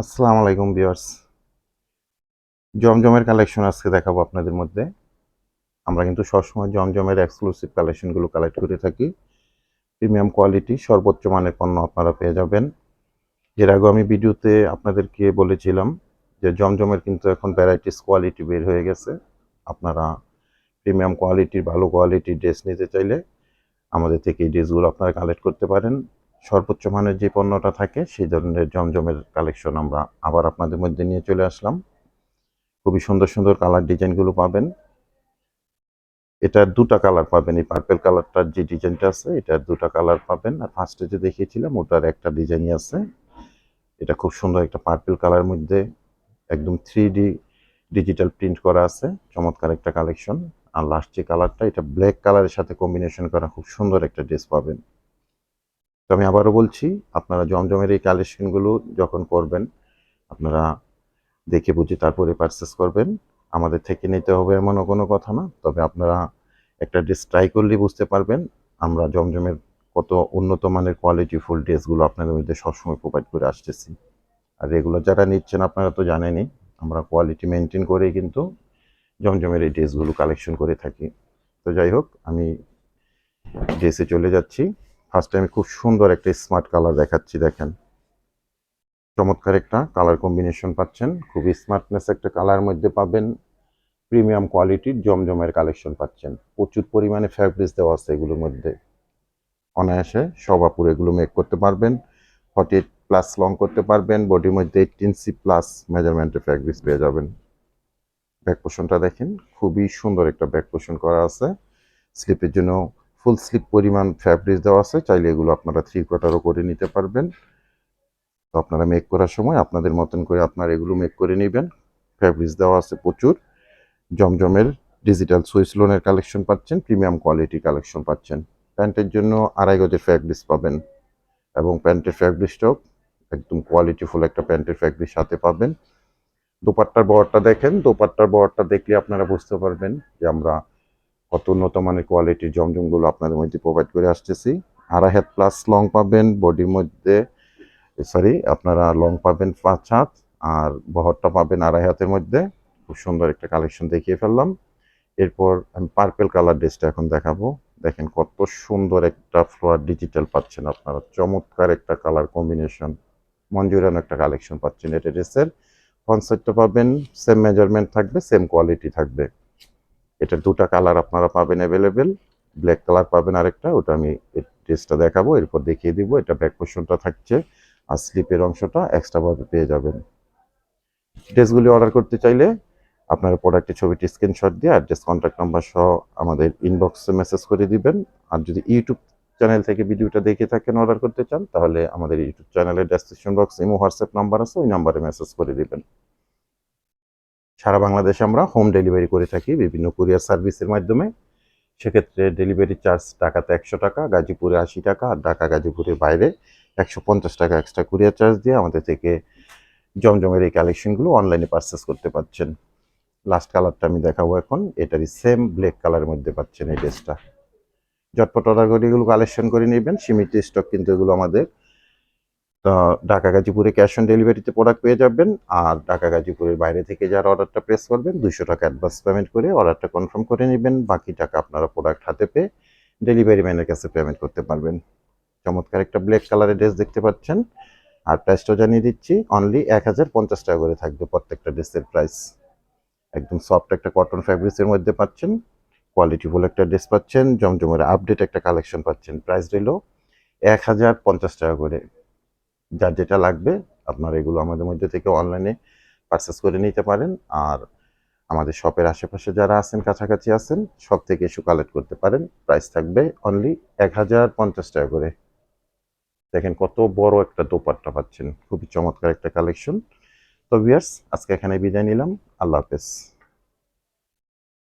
আসসালামু আলাইকুম ভিউয়ার্স। জমজমের কালেকশন আজকে দেখাবো আপনাদের মধ্যে। আমরা কিন্তু সবসময় জমজমের এক্সক্লুসিভ কালেকশনগুলো কালেক্ট করে থাকি। প্রিমিয়াম কোয়ালিটি সর্বোচ্চ মানের পণ্য আপনারা পেয়ে যাবেন। এর আগেও আমি ভিডিওতে আপনাদেরকে বলেছিলাম যে জমজমের কিন্তু এখন ভ্যারাইটিস কোয়ালিটি বের হয়ে গেছে। আপনারা প্রিমিয়াম কোয়ালিটির ভালো কোয়ালিটির ড্রেস নিতে চাইলে আমাদের থেকে এই ড্রেসগুলো আপনারা কালেক্ট করতে পারেন। সর্বোচ্চ মানের যে পণ্যটা থাকে সেই ধরনের জমজমের কালেকশন আমরা আবার আপনাদের মধ্যে নিয়ে চলে আসলাম। খুবই সুন্দর সুন্দর কালার ডিজাইনগুলো পাবেন। এটার দুটা কালার পাবেন, এই পার্পেল কালারটার যে ডিজাইনটা আছে এটার দুটা কালার পাবেন। আর ফার্স্টে যে দেখিয়েছিলাম ওটার একটা ডিজাইনই আছে। এটা খুব সুন্দর একটা পার্পেল কালার মধ্যে একদম 3D ডিজিটাল প্রিন্ট করা আছে, চমৎকার একটা কালেকশন। আর লাস্ট যে কালারটা এটা ব্ল্যাক কালারের সাথে কম্বিনেশন করা খুব সুন্দর একটা ড্রেস পাবেন। তো আমি আবারও বলছি, আপনারা জমজমের এই কালেকশনগুলো যখন করবেন আপনারা দেখে বুঝে তারপরে পারচেস করবেন। আমাদের থেকে নিতে হবে এমনও কোনো কথা না, তবে আপনারা একটা ড্রেস ট্রাই করলেই বুঝতে পারবেন আমরা জমজমের কত উন্নত মানের কোয়ালিটিফুল ড্রেসগুলো আপনাদের মধ্যে সবসময় প্রোভাইড করে আসতেছি। আর রেগুলার যারা নিচ্ছেন আপনারা তো জানেনই আমরা কোয়ালিটি মেনটেন করেই কিন্তু জমজমের এই ড্রেসগুলো কালেকশন করে থাকি। তো যাই হোক, আমি ড্রেসে চলে যাচ্ছি। ফার্স্টে আমি খুব সুন্দর একটা স্মার্ট কালার দেখাচ্ছি, দেখেন চমৎকার একটা কালার কম্বিনেশন পাচ্ছেন, খুবই স্মার্টনেস একটা কালার মধ্যে পাবেন। প্রিমিয়াম কোয়ালিটির জমজমের কালেকশন পাচ্ছেন, প্রচুর পরিমাণে ফ্যাব্রিক্স দেওয়া আছে এগুলোর মধ্যে। অনায়াসে সব আপুর এগুলো মেক করতে পারবেন, 48+ লং করতে পারবেন, বডির মধ্যে 18C+ মেজারমেন্টের ফ্যাব্রিক্স পেয়ে যাবেন। ব্যাক পোর্শনটা দেখেন, খুবই সুন্দর একটা ব্যাক পোর্শন করা আছে। স্লিপের জন্য ফুল স্লিপ পরিমাণ ফ্যাব্রিক্স দেওয়া আছে, চাইলে এগুলো আপনারা 3/4 করে নিতে পারবেন। তো আপনারা মেক করার সময় আপনাদের মতন করে আপনারা এগুলো মেক করে নেবেন। ফ্যাব্রিক্স দেওয়া আছে প্রচুর। জমজমের ডিজিটাল সুইস লোনের কালেকশন পাচ্ছেন, প্রিমিয়াম কোয়ালিটি কালেকশন পাচ্ছেন। প্যান্টের জন্য 2.5 গজের ফ্যাব্রিক্স পাবেন এবং প্যান্টের ফ্যাব্রিক্সটাও একদম কোয়ালিটিফুল একটা প্যান্টের ফ্যাব্রিক সাথে পাবেন। দোপাট্টার বহরটা দেখেন, দোপাট্টার বহরটা দেখলে আপনারা বুঝতে পারবেন যে আমরা কত উন্নত মানের কোয়ালিটির জমজমগুলো আপনাদের মধ্যে প্রোভাইড করে আসতেছি। 2.5 হাত+ লং পাবেন বডির মধ্যে, সরি আপনারা লং পাবেন 5 হাত আর বহরটা পাবেন 2.5 হাতের মধ্যে। খুব সুন্দর একটা কালেকশন দেখিয়ে ফেললাম। এরপর আমি পার্পেল কালার ড্রেসটা এখন দেখাবো। দেখেন কত সুন্দর একটা ফ্লোয়ার ডিজিটাল পাচ্ছেন আপনারা, চমৎকার একটা কালার কম্বিনেশন, মন জুড়ানো একটা কালেকশন পাচ্ছেন। এটা ড্রেসের ফ্রন্ট সাইডটা পাবেন সেম মেজারমেন্ট থাকবে, সেম কোয়ালিটি থাকবে। এটার দুটা কালার আপনারা পাবেন অ্যাভেলেবেল, ব্ল্যাক কালার পাবেন আরেকটা, ওটা আমি ড্রেসটা দেখাবো এরপর দেখিয়ে দিব। এটা ব্যাক পোর্শনটা থাকছে আর স্লিপের অংশটা এক্সট্রা ভাবে পেয়ে যাবেন। ড্রেসগুলি অর্ডার করতে চাইলে আপনারা প্রোডাক্টের ছবিটি স্ক্রিনশট দিয়ে অ্যাড্রেস কন্ট্যাক্ট নাম্বার সহ আমাদের ইনবক্সে মেসেজ করে দিবেন। আর যদি ইউটিউব চ্যানেল থেকে ভিডিওটা দেখে থাকেন অর্ডার করতে চান তাহলে আমাদের ইউটিউব চ্যানেলের description box imo WhatsApp number আছে, ওই নাম্বারে মেসেজ করে দিবেন। সারা বাংলাদেশে আমরা হোম ডেলিভারি করে থাকি বিভিন্ন কুরিয়ার সার্ভিসের মাধ্যমে। সেক্ষেত্রে ডেলিভারি চার্জ ঢাকাতে 100 টাকা, গাজীপুরে 80 টাকা, আর ঢাকা গাজীপুরের বাইরে 150 টাকা এক্সট্রা কুরিয়ার চার্জ দিয়ে আমাদের থেকে জমজমের এই কালেকশনগুলো অনলাইনে পারচেস করতে পারছেন। লাস্ট কালারটা আমি দেখাবো এখন, এটারই সেম ব্ল্যাক কালারের মধ্যে পাচ্ছেন এই ড্রেসটা। ঝটপট অর্ডার করে এগুলো কালেকশন করে নেবেন, সীমিত স্টক কিন্তু এগুলো আমাদের। তো ঢাকা গাজীপুরে ক্যাশ অন ডেলিভারিতে প্রোডাক্ট পেয়ে যাবেন। আর ঢাকা গাজীপুরের বাইরে থেকে যারা অর্ডারটা প্লেস করবেন 200 টাকা অ্যাডভান্স পেমেন্ট করে অর্ডারটা কনফার্ম করে নেবেন, বাকি টাকা আপনারা প্রোডাক্ট হাতে পেয়ে ডেলিভারি ম্যানের কাছে পেমেন্ট করতে পারবেন। চমৎকার একটা ব্ল্যাক কালারের ড্রেস দেখতে পাচ্ছেন। আর প্রাইসটাও জানিয়ে দিচ্ছি, অনলি 1050 টাকা করে থাকবে প্রত্যেকটা ড্রেসের প্রাইস। একদম সফট একটা কটন ফ্যাব্রিক্সের মধ্যে পাচ্ছেন, কোয়ালিটিফুল একটা ড্রেস পাচ্ছেন, জমজমের আপডেট একটা কালেকশন পাচ্ছেন। প্রাইস রইল 1050 টাকা করে। যার যেটা লাগবে আপনারা এগুলো আমাদের মধ্যে থেকে অনলাইনে পারচেস করে নিতে পারেন। আর আমাদের শপের আশেপাশে যারা আছেন, কাছাকাছি আছেন, সব থেকে এসে কালেক্ট করতে পারেন। প্রাইস থাকবে অনলি 1050 টাকা করে। দেখেন কত বড় একটা দোপাট্টা পাচ্ছেন, খুবই চমৎকার একটা কালেকশন। তো ভিউয়ার্স, আজকে এখানে বিদায় নিলাম। আল্লাহ হাফেজ।